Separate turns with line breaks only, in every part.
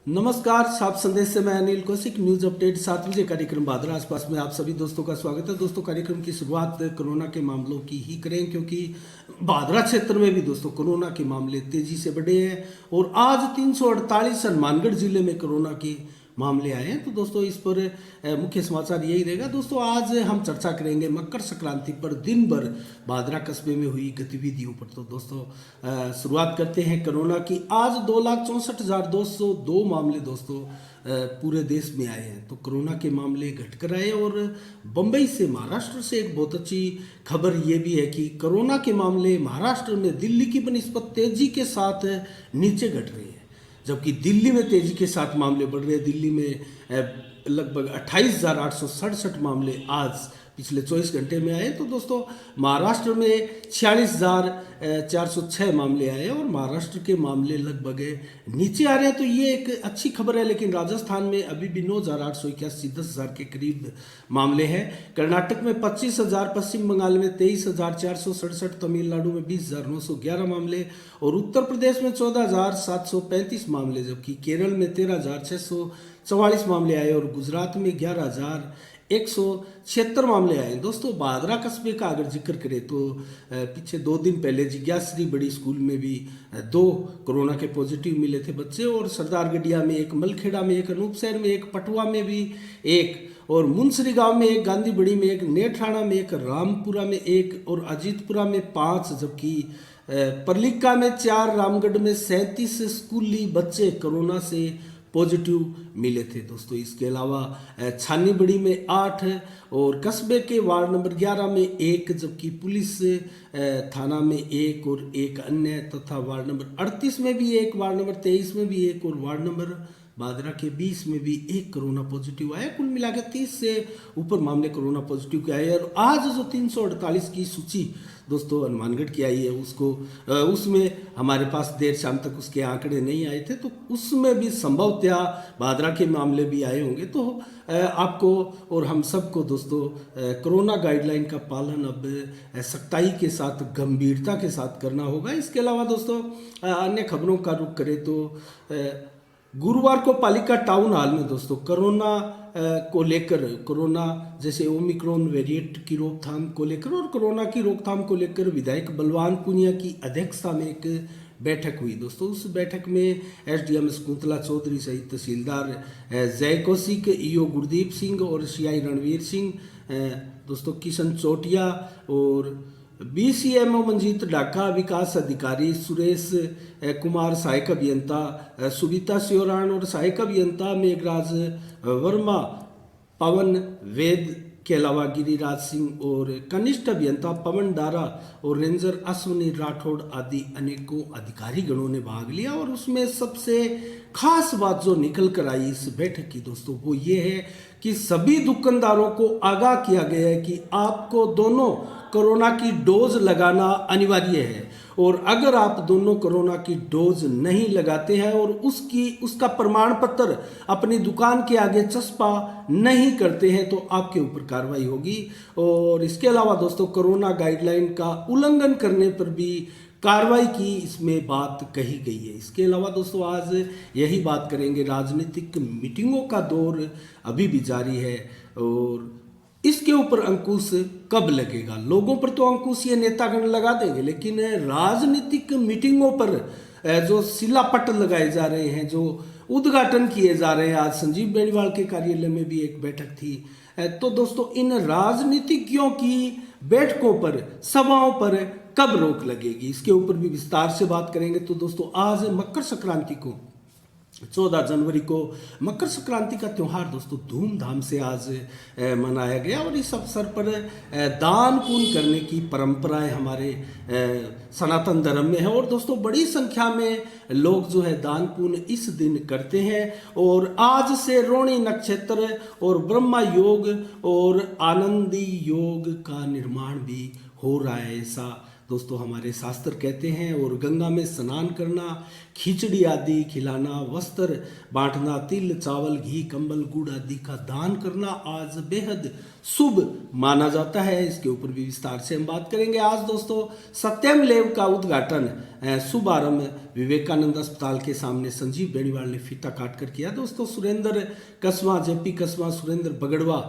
नमस्कार, साफ संदेश से मैं अनिल कौशिक। न्यूज अपडेट 7 बजे कार्यक्रम भादरा आसपास में आप सभी दोस्तों का स्वागत है। दोस्तों, कार्यक्रम की शुरुआत कोरोना के मामलों की ही करें, क्योंकि भादरा क्षेत्र में भी दोस्तों कोरोना के मामले तेजी से बढ़े हैं और आज 348 हनुमानगढ़ जिले में कोरोना के मामले आए हैं। तो दोस्तों, इस पर मुख्य समाचार यही रहेगा। दोस्तों, आज हम चर्चा करेंगे मकर संक्रांति पर दिन भर भादरा कस्बे में हुई गतिविधियों पर। तो दोस्तों, शुरुआत करते हैं कोरोना की। आज 2,64,202 मामले दोस्तों पूरे देश में आए हैं। तो कोरोना के मामले घटकर आए और बम्बई से, महाराष्ट्र से एक बहुत अच्छी खबर ये भी है कि कोरोना के मामले महाराष्ट्र में दिल्ली की बनिस्बत तेजी के साथ नीचे घट रहे हैं, जबकि दिल्ली में तेजी के साथ मामले बढ़ रहे हैं। दिल्ली में लगभग 28,867 मामले आज पिछले 24 घंटे में आए। तो दोस्तों, महाराष्ट्र में 46,406 मामले आए और महाराष्ट्र के मामले लगभग नीचे आ रहे हैं। तो ये एक अच्छी खबर है। लेकिन राजस्थान में अभी भी 9,881, 10,000 के करीब मामले हैं। कर्नाटक में 25,000, पश्चिम बंगाल में 23,467, तमिलनाडु में 20,911 मामले और उत्तर प्रदेश में 14,735 मामले, जबकि केरल में 13,644 मामले आए और गुजरात में 11,176 मामले आए। दोस्तों, भादरा कस्बे का अगर जिक्र करें तो पीछे 2 दिन पहले जिज्ञाश्री बड़ी स्कूल में भी 2 कोरोना के पॉजिटिव मिले थे बच्चे, और सरदारगढ़िया में एक, मलखेड़ा में एक, अनूपशहर में एक, पटुआ में भी एक, और मुंसरी गांव में एक, गांधी बड़ी में एक, नेठाणा में एक, रामपुरा में एक और अजीतपुरा में 5, जबकि परलिका में 4, रामगढ़ में 37 स्कूली बच्चे कोरोना से पॉजिटिव मिले थे। दोस्तों, इसके अलावा छानीबड़ी में 8 और कस्बे के वार्ड नंबर 11 में 1, जबकि पुलिस थाना में 1 और एक अन्य, तथा वार्ड नंबर 38 में भी 1, वार्ड नंबर 23 में भी 1 और वार्ड नंबर भादरा के 20 में भी 1 कोरोना पॉजिटिव आया। कुल मिलाकर 30 से ऊपर मामले कोरोना पॉजिटिव के आए। और आज जो 348 की सूची दोस्तों हनुमानगढ़ की आई है, उसमें हमारे पास देर शाम तक उसके आंकड़े नहीं आए थे, तो उसमें भी संभवतया भादरा के मामले भी आए होंगे। तो आपको और हम सबको दोस्तों कोरोना गाइडलाइन का पालन अब सख्ताई के साथ, गंभीरता के साथ करना होगा। इसके अलावा दोस्तों अन्य खबरों का रुख करें तो गुरुवार को पालिका टाउन हॉल में दोस्तों कोरोना को लेकर, कोरोना जैसे ओमिक्रॉन वेरिएंट की रोकथाम को लेकर और कोरोना की रोकथाम को लेकर विधायक बलवान पुनिया की अध्यक्षता में एक बैठक हुई। दोस्तों, उस बैठक में एसडीएम शकुंतला चौधरी सहित तहसीलदार जय कौशिक, ईओ गुरदीप सिंह और सीआई रणवीर सिंह, दोस्तों किशन चोटिया और बीसीएमओ मंजीत ढाका, विकास अधिकारी सुरेश कुमार, सहायक अभियंता सुनीता सियोरान और सहायक अभियंता मेघराज वर्मा, पवन वेद के अलावा गिरिराज सिंह और कनिष्ठ अभियंता पवन दारा और रेंजर अश्विनी राठौड़ आदि अनेकों अधिकारी गणों ने भाग लिया। और उसमें सबसे खास बात जो निकल कर आई इस बैठक की दोस्तों, वो ये है कि सभी दुकानदारों को आगाह किया गया है कि आपको दोनों कोरोना की डोज लगाना अनिवार्य है, और अगर आप दोनों कोरोना की डोज नहीं लगाते हैं और उसका प्रमाण पत्र अपनी दुकान के आगे चस्पा नहीं करते हैं तो आपके ऊपर कार्रवाई होगी। और इसके अलावा दोस्तों कोरोना गाइडलाइन का उल्लंघन करने पर भी कार्रवाई की इसमें बात कही गई है। इसके अलावा दोस्तों आज यही बात करेंगे, राजनीतिक मीटिंगों का दौर अभी भी जारी है और इसके ऊपर अंकुश कब लगेगा। लोगों पर तो अंकुश ये नेतागण लगा देंगे, लेकिन राजनीतिक मीटिंगों पर जो शिलापट लगाए जा रहे हैं, जो उद्घाटन किए जा रहे हैं, आज संजीव बेनीवाल के कार्यालय में भी एक बैठक थी। तो दोस्तों इन राजनीतिज्ञों की बैठकों पर, सभाओं पर कब रोक लगेगी, इसके ऊपर भी विस्तार से बात करेंगे। तो दोस्तों आज मकर संक्रांति को, 14 जनवरी को मकर संक्रांति का त्यौहार दोस्तों धूमधाम से आज मनाया गया और इस अवसर पर दान पुण्य करने की परंपराएं हमारे सनातन धर्म में है। और दोस्तों बड़ी संख्या में लोग जो है दान पुण्य इस दिन करते हैं। और आज से रोहिणी नक्षत्र और ब्रह्मा योग और आनंदी योग का निर्माण भी हो रहा है, ऐसा दोस्तों हमारे शास्त्र कहते हैं। और गंगा में स्नान करना, खिचड़ी आदि खिलाना, वस्त्र बांटना, तिल चावल घी कंबल गुड़ आदि का दान करना आज बेहद शुभ माना जाता है। इसके ऊपर भी विस्तार से हम बात करेंगे। आज दोस्तों सत्यम लैब का उद्घाटन शुभारंभ विवेकानंद अस्पताल के सामने संजीव बेनीवाल ने फीता काट कर किया। दोस्तों सुरेंद्र कस्बा, जेपी कस्बा, सुरेंद्र बगड़वा,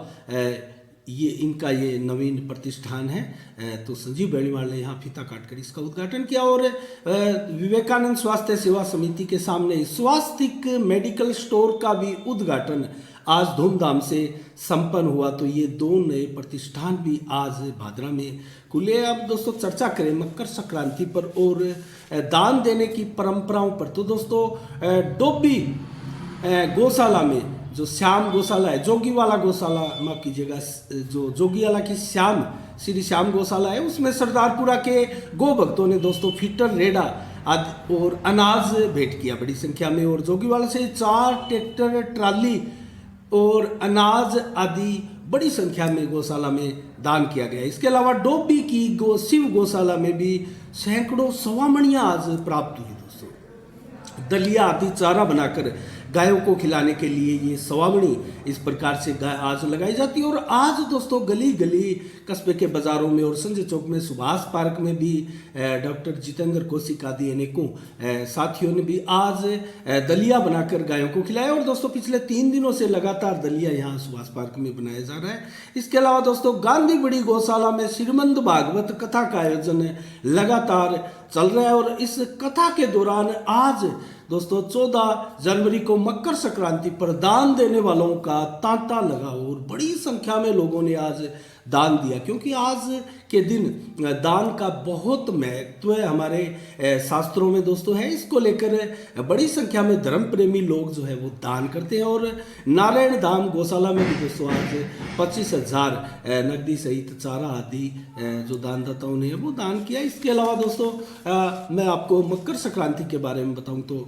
ये इनका ये नवीन प्रतिष्ठान है। तो संजीव बेनीवाल ने यहाँ फीता काटकर इसका उद्घाटन किया। और विवेकानंद स्वास्थ्य सेवा समिति के सामने स्वास्तिक मेडिकल स्टोर का भी उद्घाटन आज धूमधाम से संपन्न हुआ। तो ये 2 नए प्रतिष्ठान भी आज भादरा में खुले। अब दोस्तों चर्चा करें मकर संक्रांति पर और दान देने की परंपराओं पर। तो दोस्तों डोबी गौशाला में जो श्याम गौशाला है, जोगी वाला गौशाला, माफ कीजिएगा, जो जोगी वाला की श्री श्याम गौशाला है, उसमें सरदारपुरा के गौ भक्तों ने दोस्तों फीटर, रेड़ा आदि और अनाज भेंट किया बड़ी संख्या में। और जोगीवाला से 4 ट्रैक्टर, ट्राली और अनाज आदि बड़ी संख्या में गौशाला में दान किया गया। इसके अलावा डोबी की शिव गौशाला में भी सैकड़ों सवामणियां आज प्राप्त हुई। दोस्तों दलिया आदि चारा बनाकर गायों को खिलाने के लिए ये सवामणी इस प्रकार से गाय आज लगाई जाती है। और आज दोस्तों गली गली कस्बे के बाजारों में और संजय चौक में, सुभाष पार्क में भी डॉक्टर जितेंद्र कौशिक आदि अनेकों साथियों ने भी आज दलिया बनाकर गायों को खिलाया। और दोस्तों पिछले 3 दिनों से लगातार दलिया यहाँ सुभाष पार्क में बनाया जा रहा है। इसके अलावा दोस्तों गांधी बड़ी गौशाला में श्रीमंद भागवत कथा का आयोजन लगातार चल रहा है। और इस कथा के दौरान आज दोस्तों 14 जनवरी को मकर संक्रांति पर दान देने वालों का तांता लगा और बड़ी संख्या में लोगों ने आज दान दिया, क्योंकि आज के दिन दान का बहुत महत्व है हमारे शास्त्रों में दोस्तों है। इसको लेकर बड़ी संख्या में धर्म प्रेमी लोग जो है वो दान करते हैं। और नारायण धाम गौशाला में भी दोस्तों आज 25,000 नकदी सहित चारा आदि जो दानदाताओं ने वो दान किया। इसके अलावा दोस्तों मैं आपको मकर संक्रांति के बारे में बताऊं तो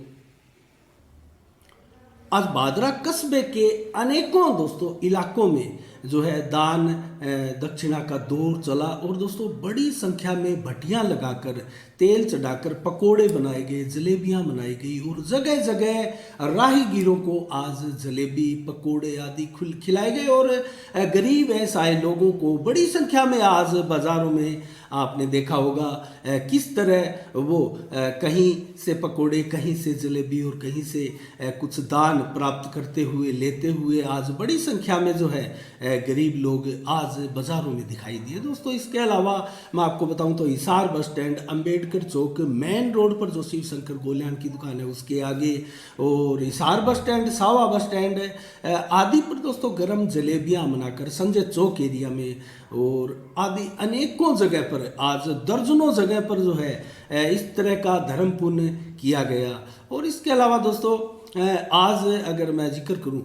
आज भादरा कस्बे के अनेकों दोस्तों इलाकों में जो है दान दक्षिणा का दौर चला। और दोस्तों बड़ी संख्या में भट्टियां लगाकर, तेल चढ़ाकर पकोड़े बनाए गए, जलेबियां बनाई गई और जगह जगह राहगीरों को आज जलेबी पकोड़े आदि खिलाए गए। और गरीब ऐसे लोगों को बड़ी संख्या में आज बाजारों में आपने देखा होगा किस तरह वो कहीं से पकोड़े, कहीं से जलेबी और कहीं से कुछ दान प्राप्त करते हुए, लेते हुए आज बड़ी संख्या में जो है गरीब लोग आज बाजारों में दिखाई दिए। दोस्तों इसके अलावा मैं आपको बताऊं तो हिसार बस स्टैंड, अंबेडकर चौक, मेन रोड पर जो शिव शंकर गोल्यान की दुकान है उसके आगे, और हिसार बस स्टैंड, सावा बस स्टैंड आदि पर दोस्तों गरम जलेबियां बनाकर संजय चौक एरिया में और आदि अनेकों जगह पर आज दर्जनों जगह पर जो है इस तरह का धर्म पुण्य किया गया। और इसके अलावा दोस्तों आज अगर मैं जिक्र करूं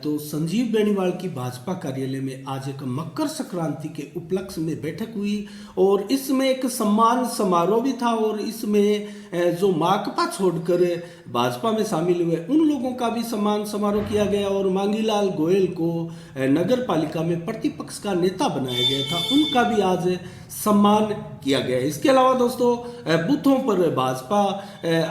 तो संजीव बेनीवाल की भाजपा कार्यालय में आज एक मकर संक्रांति के उपलक्ष्य में बैठक हुई और इसमें एक सम्मान समारोह भी था। और इसमें जो माकपा छोड़कर भाजपा में शामिल हुए उन लोगों का भी सम्मान समारोह किया गया और मांगीलाल गोयल को नगर पालिका में प्रतिपक्ष का नेता बनाया गया था, उनका भी आज सम्मान किया गया। इसके अलावा दोस्तों बूथों पर भाजपा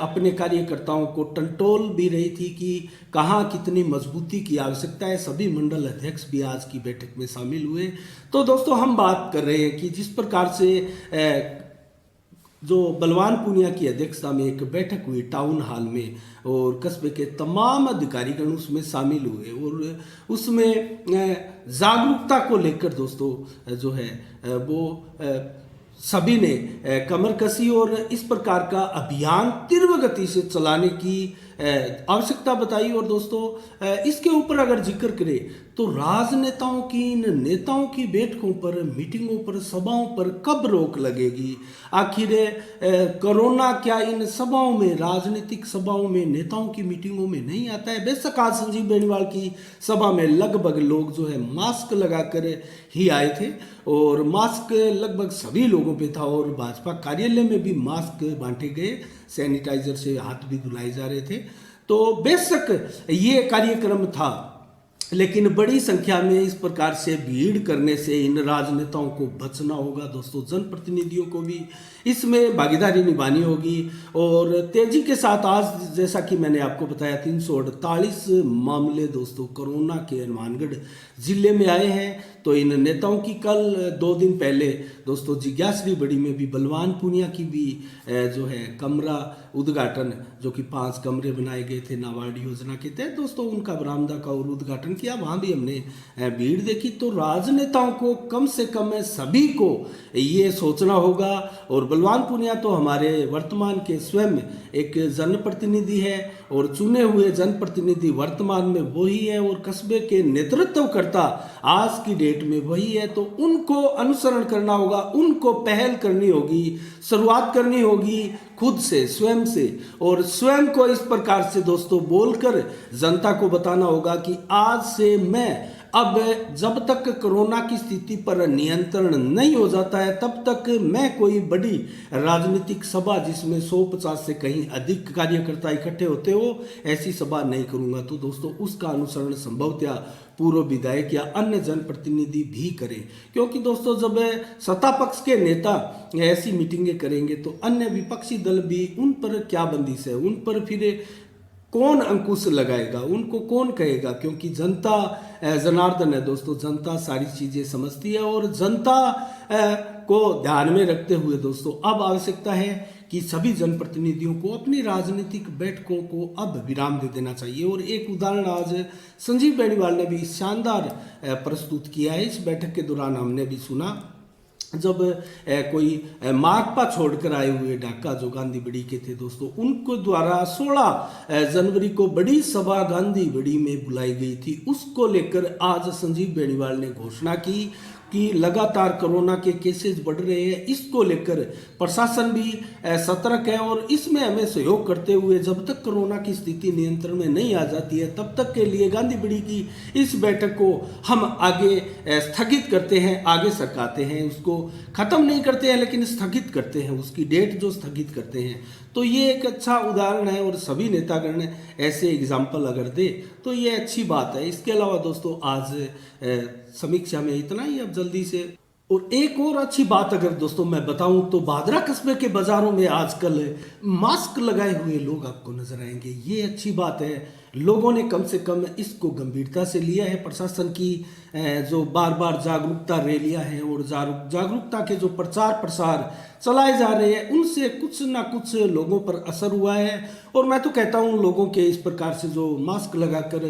अपने कार्यकर्ताओं को टंटोल भी रही थी कि कहाँ कितनी मजबूती की आवश्यकता है। सभी मंडल अध्यक्ष भी आज की बैठक में शामिल हुए। तो दोस्तों हम बात कर रहे हैं कि जिस प्रकार से जो बलवान पूनिया की अध्यक्षता में एक बैठक हुई टाउन हॉल में और कस्बे के तमाम अधिकारीगण उसमें शामिल हुए और उसमें जागरूकता को लेकर दोस्तों जो है वो सभी ने कमर कसी और इस प्रकार का अभियान तीव्र गति से चलाने की आवश्यकता बताई। और दोस्तों इसके ऊपर अगर जिक्र करें तो राजनेताओं की, इन नेताओं की बैठकों पर, मीटिंगों पर, सभाओं पर कब रोक लगेगी? आखिर कोरोना क्या इन सभाओं में, राजनीतिक सभाओं में, नेताओं की मीटिंगों में नहीं आता है? बेशक आज संजीव बेनीवाल की सभा में लगभग लोग जो है मास्क लगाकर ही आए थे और मास्क लगभग सभी लोगों पे था और भाजपा कार्यालय में भी मास्क बांटे गए, सैनिटाइजर से हाथ भी धुलाए जा रहे थे। तो बेशक ये कार्यक्रम था लेकिन बड़ी संख्या में इस प्रकार से भीड़ करने से इन राजनेताओं को बचना होगा दोस्तों। जनप्रतिनिधियों को भी इसमें भागीदारी निभानी होगी और तेजी के साथ आज जैसा कि मैंने आपको बताया 348 मामले दोस्तों कोरोना के हनुमानगढ़ जिले में आए हैं। तो इन नेताओं की कल 2 दिन पहले दोस्तों जिज्ञासरी बड़ी में भी बलवान पूनिया की भी जो है कमरा उद्घाटन, जो कि 5 कमरे बनाए गए थे नाबार्ड योजना के तहत दोस्तों, उनका बरामदा का और उद्घाटन किया। वहाँ भी हमने भीड़ देखी। तो राजनेताओं को कम से कम सभी को ये सोचना होगा। और बलवान पूनिया तो हमारे वर्तमान के स्वयं एक जनप्रतिनिधि है और चुने हुए जनप्रतिनिधि वर्तमान में वही है और कस्बे के नेतृत्वकर्ता आज की डेट में वही है। तो उनको अनुसरण करना होगा, उनको पहल करनी होगी, शुरुआत करनी होगी खुद से, स्वयं से, और स्वयं को इस प्रकार से दोस्तों बोलकर जनता को बताना होगा कि आज से मैं अब जब तक कोरोना की स्थिति पर नियंत्रण नहीं हो जाता है तब तक मैं कोई बड़ी राजनीतिक सभा जिसमें 150 से कहीं अधिक कार्यकर्ता इकट्ठे होते हो ऐसी सभा नहीं करूंगा। तो दोस्तों उसका अनुसरण संभवतः पूर्व विधायक या अन्य जनप्रतिनिधि भी करें, क्योंकि दोस्तों जब सत्ता पक्ष के नेता ऐसी मीटिंगें करेंगे तो अन्य विपक्षी दल भी उन पर क्या बंदिश है, उन पर फिर कौन अंकुश लगाएगा, उनको कौन कहेगा, क्योंकि जनता जनार्दन है दोस्तों। जनता सारी चीज़ें समझती है और जनता को ध्यान में रखते हुए दोस्तों अब आवश्यकता है कि सभी जनप्रतिनिधियों को अपनी राजनीतिक बैठकों को अब विराम दे देना चाहिए। और एक उदाहरण आज संजीव बेनीवाल ने भी शानदार प्रस्तुत किया है। इस बैठक के दौरान हमने भी सुना जब कोई माकपा छोड़कर आए हुए ढाका जो गांधी बड़ी के थे दोस्तों, उनको द्वारा 16 जनवरी को बड़ी सभा गांधी बड़ी में बुलाई गई थी। उसको लेकर आज संजीव बेनीवाल ने घोषणा की कि लगातार कोरोना के केसेस बढ़ रहे हैं, इसको लेकर प्रशासन भी सतर्क है और इसमें हमें सहयोग करते हुए जब तक कोरोना की स्थिति नियंत्रण में नहीं आ जाती है तब तक के लिए गांधी बड़ी की इस बैठक को हम आगे स्थगित करते हैं, आगे सरकाते हैं, उसको ख़त्म नहीं करते हैं लेकिन स्थगित करते हैं, उसकी डेट जो स्थगित करते हैं। तो ये एक अच्छा उदाहरण है और सभी नेतागण ऐसे एग्जाम्पल अगर दे तो ये अच्छी बात है। इसके अलावा दोस्तों आज समीक्षा में इतना ही, अब जल्दी से। और एक और अच्छी बात अगर दोस्तों मैं बताऊं तो भादरा कस्बे के बाजारों में आजकल मास्क लगाए हुए लोग आपको नजर आएंगे। ये अच्छी बात है, लोगों ने कम से कम इसको गंभीरता से लिया है। प्रशासन की जो बार बार जागरूकता रैलियां हैं और जागरूकता के जो प्रचार प्रसार चलाए जा रहे हैं उनसे कुछ ना कुछ लोगों पर असर हुआ है। और मैं तो कहता हूं लोगों के इस प्रकार से जो मास्क लगाकर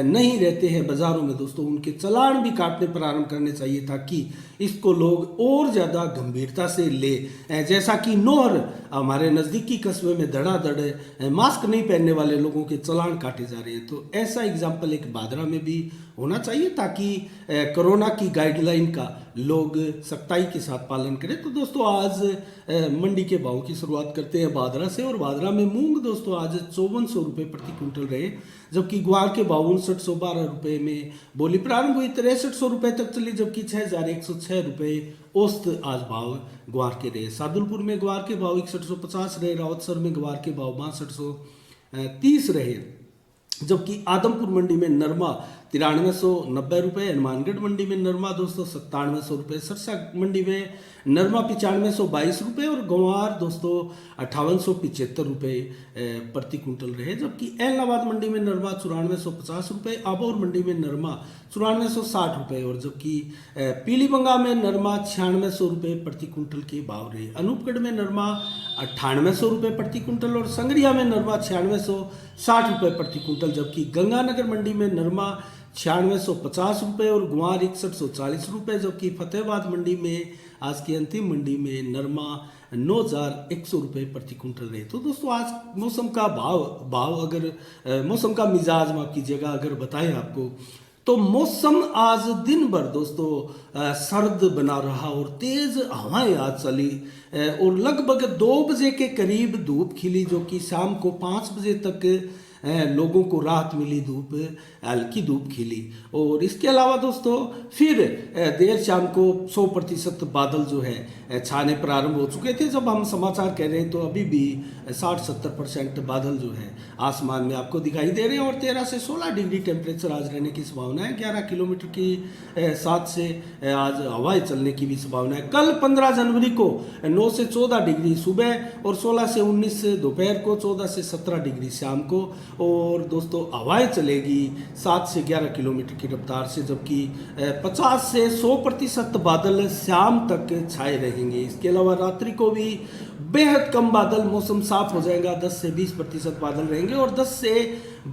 नहीं रहते हैं बाजारों में दोस्तों, उनके चालान भी काटने प्रारंभ करने चाहिए ताकि इसको लोग और ज़्यादा गंभीरता से ले। जैसा कि नोहर हमारे नज़दीकी कस्बे में धड़ाधड़ मास्क नहीं पहनने वाले लोगों के चालान काटे जा रहे हैं, तो ऐसा एग्जाम्पल एक भादरा में भी होना चाहिए ताकि कोरोना की गाइडलाइन का लोग सख्ताई के साथ पालन करें। तो दोस्तों आज मंडी के भाव की शुरुआत करते हैं भादरा से। और भादरा में मूंग दोस्तों आज 5400 रुपये प्रति क्विंटल रहे, जबकि ग्वार के भाव 5912 रुपये में बोली प्रारंभ हुई, 6300 रुपये तक चली, जबकि 6106 रुपये औसत आज भाव ग्वार के रहे। सादुलपुर में ग्वार के भाव 6150 रहे, रावतसर में ग्वार के भाव 6230 रहे, जबकि आदमपुर मंडी में नरमा 9390 रुपये, हनुमानगढ़ मंडी में नरमा दोस्तों 9700 रुपये, सरसा मंडी में नरमा 9522 रुपये और गंवार दोस्तों 5875 रुपये प्रति क्विंटल रहे, जबकि ऐलनाबाद मंडी में नरमा 9450 रुपये, आबोर मंडी में नरमा 9460 रुपये और जबकि पीलीबंगा में नरमा 9600 रुपये प्रति क्विंटल के भाव रहे। अनूपगढ़ में नरमा 9800 रुपये प्रति क्विंटल और संगरिया में नरमा 9660 रुपये प्रति क्विंटल, जबकि गंगानगर मंडी में नरमा 9650 रुपये और गुआर 6140 रुपये, जबकि फतेहाबाद मंडी में आज की अंतिम मंडी में नरमा 9100 रुपये प्रति क्विंटल रहे। तो दोस्तों आज मौसम का भाव अगर मौसम का मिजाज माफ कीजिएगा अगर बताएं आपको तो मौसम आज दिन भर दोस्तों सर्द बना रहा और तेज हवाएं आज चली और लगभग 2 बजे के करीब धूप खिली, जो कि शाम को 5 बजे तक लोगों को राहत मिली, धूप हल्की धूप खिली। और इसके अलावा दोस्तों फिर देर शाम को 100% बादल जो है छाने प्रारंभ हो चुके थे। जब हम समाचार कह रहे हैं तो अभी भी 60-70% बादल जो है आसमान में आपको दिखाई दे रहे हैं। और 13 से 16 डिग्री टेम्परेचर आज रहने की संभावना है। 11 किलोमीटर की साथ से आज हवाएं चलने की भी संभावना है। कल 15 जनवरी को 9 से 14 डिग्री सुबह और 16 से 19 दोपहर को, 14 से 17 डिग्री शाम को। और दोस्तों हवाएं चलेगी 7 से 11 किलोमीटर की रफ्तार से, जबकि 50 से 100% बादल शाम तक छाए रहेंगे। इसके अलावा रात्रि को भी बेहद कम बादल, मौसम साफ हो जाएगा, 10 से 20% बादल रहेंगे और 10 से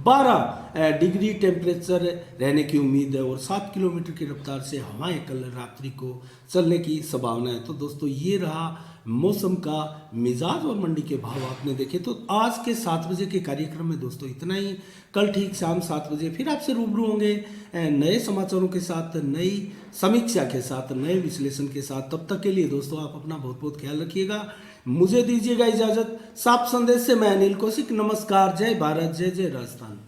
12 डिग्री टेम्परेचर रहने की उम्मीद है। और 7 किलोमीटर की रफ्तार से हवाएं कल रात्रि को चलने की संभावना है। तो दोस्तों ये रहा मौसम का मिजाज और मंडी के भाव आपने देखे। तो आज के 7 बजे के कार्यक्रम में दोस्तों इतना ही। कल ठीक शाम 7 बजे फिर आपसे रूबरू होंगे नए समाचारों के साथ, नई समीक्षा के साथ, नए विश्लेषण के साथ। तब तक के लिए दोस्तों आप अपना बहुत बहुत ख्याल रखिएगा। मुझे दीजिएगा इजाजत। साफ संदेश से मैं अनिल कौशिक। नमस्कार। जय भारत, जय जय राजस्थान।